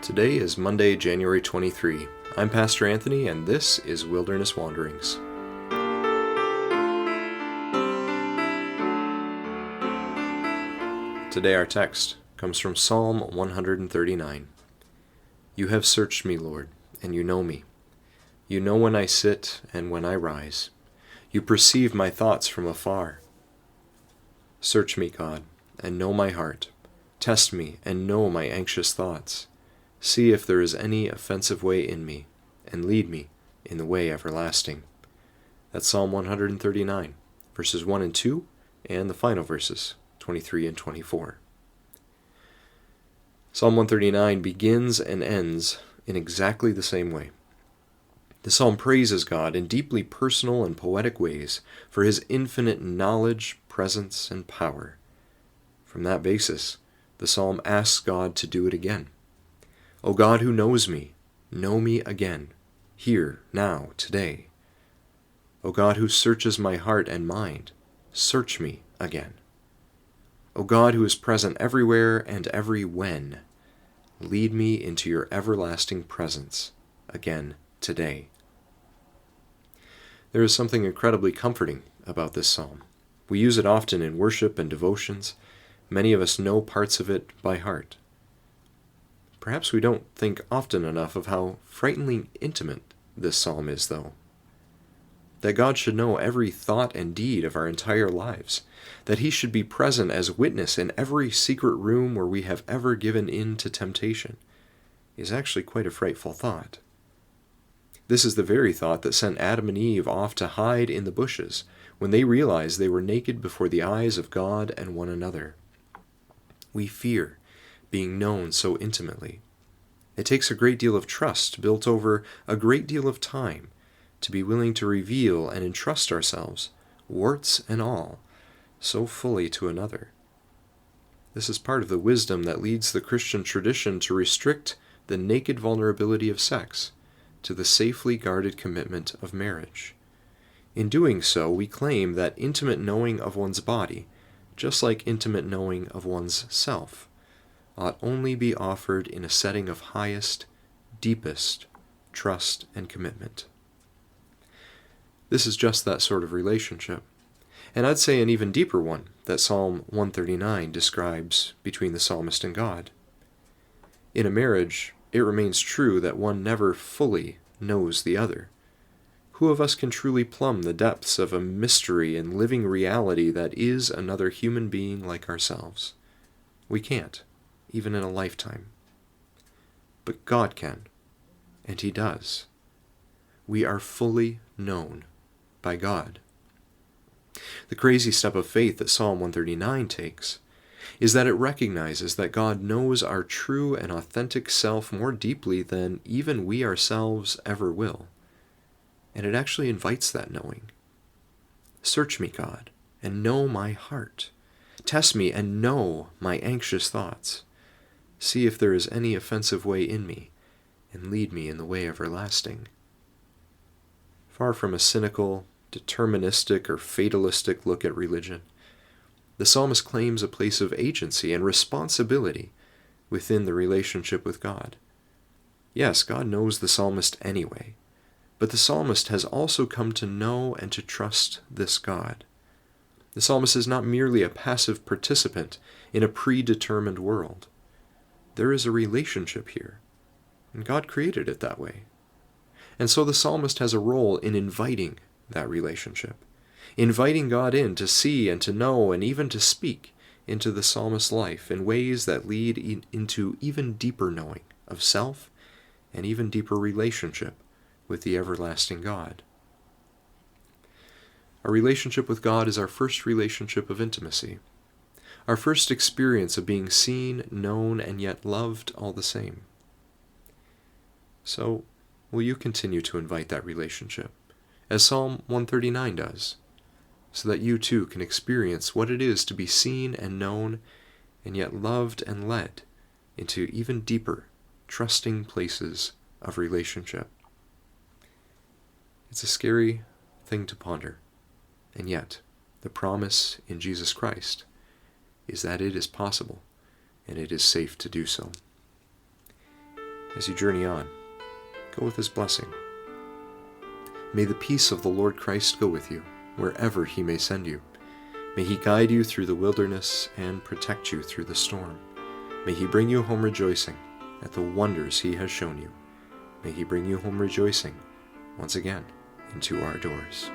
Today is Monday, January 23. I'm Pastor Anthony, and this is Wilderness Wanderings. Today our text comes from Psalm 139. You have searched me, Lord, and you know me. You know when I sit and when I rise. You perceive my thoughts from afar. Search me, God, and know my heart. Test me and know my anxious thoughts. See if there is any offensive way in me, and lead me in the way everlasting. That's Psalm 139, verses 1 and 2, and the final verses, 23 and 24. Psalm 139 begins and ends in exactly the same way. The psalm praises God in deeply personal and poetic ways for his infinite knowledge, presence, and power. From that basis, the psalm asks God to do it again. O God who knows me, know me again, here, now, today. O God who searches my heart and mind, search me again. O God who is present everywhere and everywhen, lead me into your everlasting presence again today. There is something incredibly comforting about this psalm. We use it often in worship and devotions. Many of us know parts of it by heart. Perhaps we don't think often enough of how frighteningly intimate this psalm is, though. That God should know every thought and deed of our entire lives, that he should be present as witness in every secret room where we have ever given in to temptation, is actually quite a frightful thought. This is the very thought that sent Adam and Eve off to hide in the bushes when they realized they were naked before the eyes of God and one another. We fear being known so intimately. It takes a great deal of trust built over a great deal of time to be willing to reveal and entrust ourselves, warts and all, so fully to another. This is part of the wisdom that leads the Christian tradition to restrict the naked vulnerability of sex to the safely guarded commitment of marriage. In doing so, we claim that intimate knowing of one's body, just like intimate knowing of one's self, ought only be offered in a setting of highest, deepest trust and commitment. This is just that sort of relationship, and I'd say an even deeper one that Psalm 139 describes between the psalmist and God. In a marriage, it remains true that one never fully knows the other. Who of us can truly plumb the depths of a mystery and living reality that is another human being like ourselves? We can't, even in a lifetime. But God can, and he does. We are fully known by God. The crazy step of faith that Psalm 139 takes is that it recognizes that God knows our true and authentic self more deeply than even we ourselves ever will. And it actually invites that knowing. Search me, God, and know my heart. Test me and know my anxious thoughts. See if there is any offensive way in me, and lead me in the way everlasting. Far from a cynical, deterministic, or fatalistic look at religion, the psalmist claims a place of agency and responsibility within the relationship with God. Yes, God knows the psalmist anyway, but the psalmist has also come to know and to trust this God. The psalmist is not merely a passive participant in a predetermined world. There is a relationship here, and God created it that way. And so the psalmist has a role in inviting that relationship, inviting God in to see and to know and even to speak into the psalmist's life in ways that lead into even deeper knowing of self and even deeper relationship with the everlasting God. Our relationship with God is our first relationship of intimacy, our first experience of being seen, known, and yet loved all the same. So, will you continue to invite that relationship, as Psalm 139 does, so that you too can experience what it is to be seen and known, and yet loved and led into even deeper, trusting places of relationship? It's a scary thing to ponder, and yet the promise in Jesus Christ is that it is possible and it is safe to do so. as you journey on, go with His blessing. May the peace of the Lord Christ go with you, wherever He may send you. May He guide you through the wilderness and protect you through the storm. May He bring you home rejoicing at the wonders He has shown you. May He bring you home rejoicing once again into our doors.